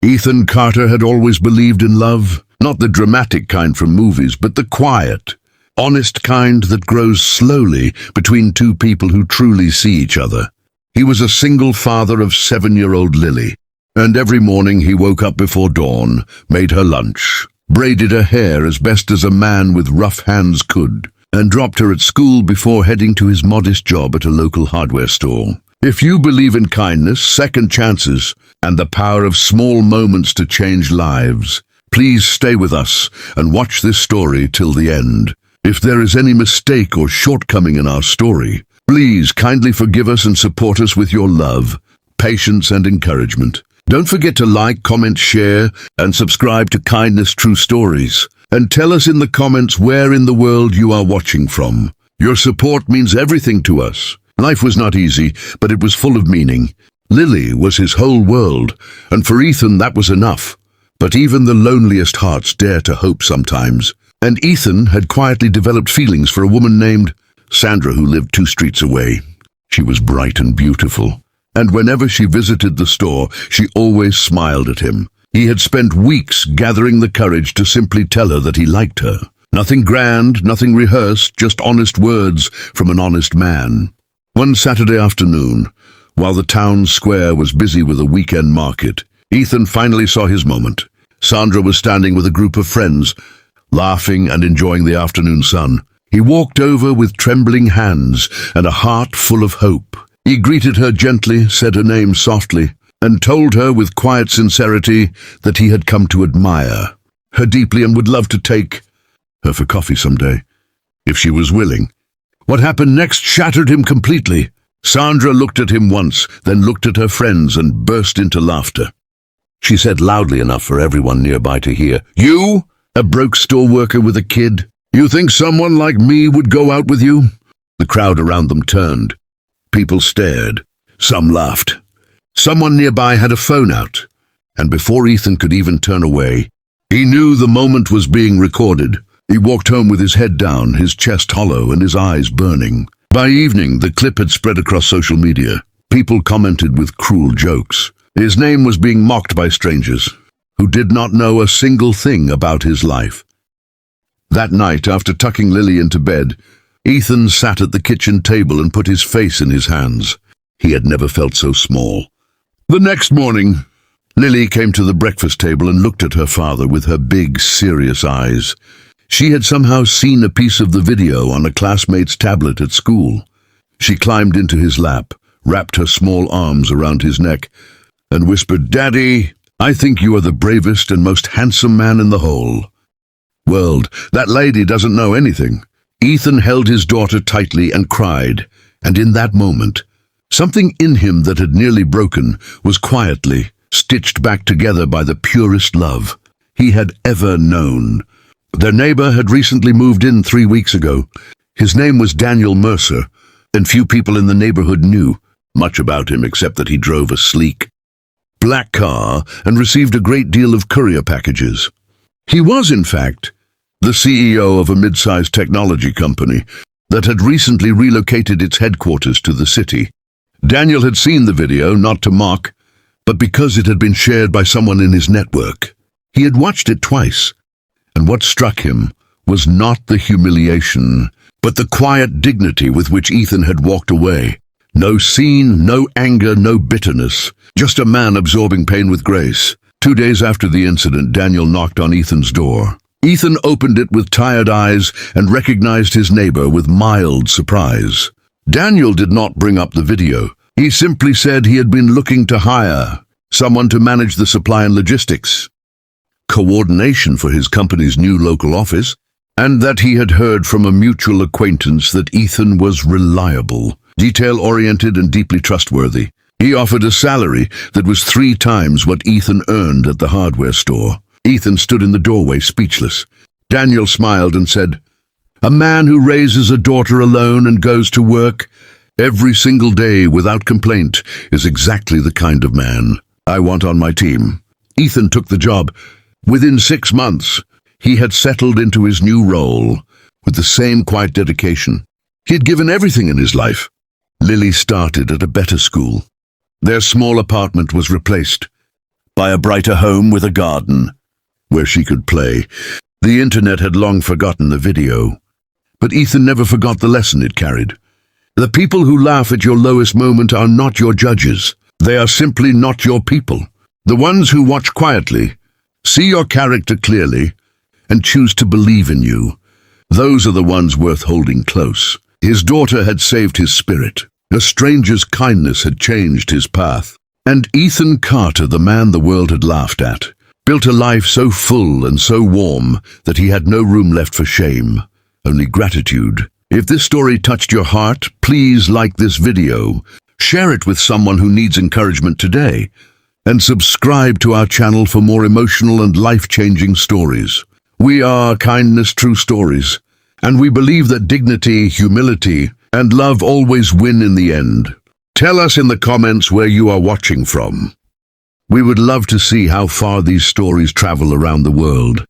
Ethan Carter had always believed in love, not the dramatic kind from movies, but the quiet, honest kind that grows slowly between two people who truly see each other. He was a single father of 7-year-old Lily, and every morning he woke up before dawn, made her lunch, braided her hair as best as a man with rough hands could, and dropped her at school before heading to his modest job at a local hardware store. If you believe in kindness, second chances, and the power of small moments to change lives, please stay with us and watch this story till the end. If there is any mistake or shortcoming in our story, please kindly forgive us and support us with your love, patience, and encouragement. Don't forget to like, comment, share, and subscribe to Kindness True Stories. And tell us in the comments where in the world you are watching from. Your support means everything to us. Life was not easy, but it was full of meaning. Lily was his whole world, and for Ethan that was enough. But even the loneliest hearts dare to hope sometimes. And Ethan had quietly developed feelings for a woman named Sandra, who lived 2 streets away. She was bright and beautiful, and whenever she visited the store, she always smiled at him. He had spent weeks gathering the courage to simply tell her that he liked her. Nothing grand, nothing rehearsed, just honest words from an honest man. One Saturday afternoon, while the town square was busy with a weekend market, Ethan finally saw his moment. Sandra was standing with a group of friends, laughing and enjoying the afternoon sun. He walked over with trembling hands and a heart full of hope. He greeted her gently, said her name softly, and told her with quiet sincerity that he had come to admire her deeply and would love to take her for coffee someday, if she was willing. What happened next shattered him completely. Sandra looked at him once, then looked at her friends and burst into laughter. She said loudly enough for everyone nearby to hear, "You, a broke store worker with a kid? You think someone like me would go out with you?" The crowd around them turned. People stared. Some laughed. Someone nearby had a phone out, and before Ethan could even turn away, he knew the moment was being recorded. He walked home with his head down, his chest hollow, and his eyes burning. By evening, the clip had spread across social media. People commented with cruel jokes. His name was being mocked by strangers who did not know a single thing about his life. That night, after tucking Lily into bed, Ethan sat at the kitchen table and put his face in his hands. He had never felt so small. The next morning, Lily came to the breakfast table and looked at her father with her big, serious eyes. She had somehow seen a piece of the video on a classmate's tablet at school. She climbed into his lap, wrapped her small arms around his neck, and whispered, "Daddy, I think you are the bravest and most handsome man in the whole world. That lady doesn't know anything." Ethan held his daughter tightly and cried, and in that moment, something in him that had nearly broken was quietly stitched back together by the purest love he had ever known. Their neighbor had recently moved in 3 weeks ago. His name was Daniel Mercer, and few people in the neighborhood knew much about him except that he drove a sleek black car and received a great deal of courier packages. He was, in fact, the CEO of a mid-sized technology company that had recently relocated its headquarters to the city. Daniel had seen the video, not to mock, but because it had been shared by someone in his network. He had watched it twice, and what struck him was not the humiliation, but the quiet dignity with which Ethan had walked away. No scene, no anger, no bitterness, just a man absorbing pain with grace. 2 days after the incident, Daniel knocked on Ethan's door. Ethan opened it with tired eyes and recognized his neighbor with mild surprise. Daniel did not bring up the video. He simply said he had been looking to hire someone to manage the supply and logistics coordination for his company's new local office, and that he had heard from a mutual acquaintance that Ethan was reliable, detail-oriented, and deeply trustworthy. He offered a salary that was 3 times what Ethan earned at the hardware store. Ethan stood in the doorway, speechless. Daniel smiled and said, "A man who raises a daughter alone and goes to work every single day without complaint is exactly the kind of man I want on my team." Ethan took the job. Within 6 months, he had settled into his new role with the same quiet dedication. He had given everything in his life. Lily started at a better school. Their small apartment was replaced buy a brighter home with a garden where she could play. The internet had long forgotten the video, but Ethan never forgot the lesson it carried. The people who laugh at your lowest moment are not your judges. They are simply not your people. The ones who watch quietly, see your character clearly, and choose to believe in you. Those are the ones worth holding close. His daughter had saved his spirit. A stranger's kindness had changed his path. And Ethan Carter, the man the world had laughed at, built a life so full and so warm that he had no room left for shame, only gratitude. If this story touched your heart, please like this video, share it with someone who needs encouragement today, and subscribe to our channel for more emotional and life-changing stories. We are Kindness True Stories, and we believe that dignity, humility, and love always win in the end. Tell us in the comments where you are watching from. We would love to see how far these stories travel around the world.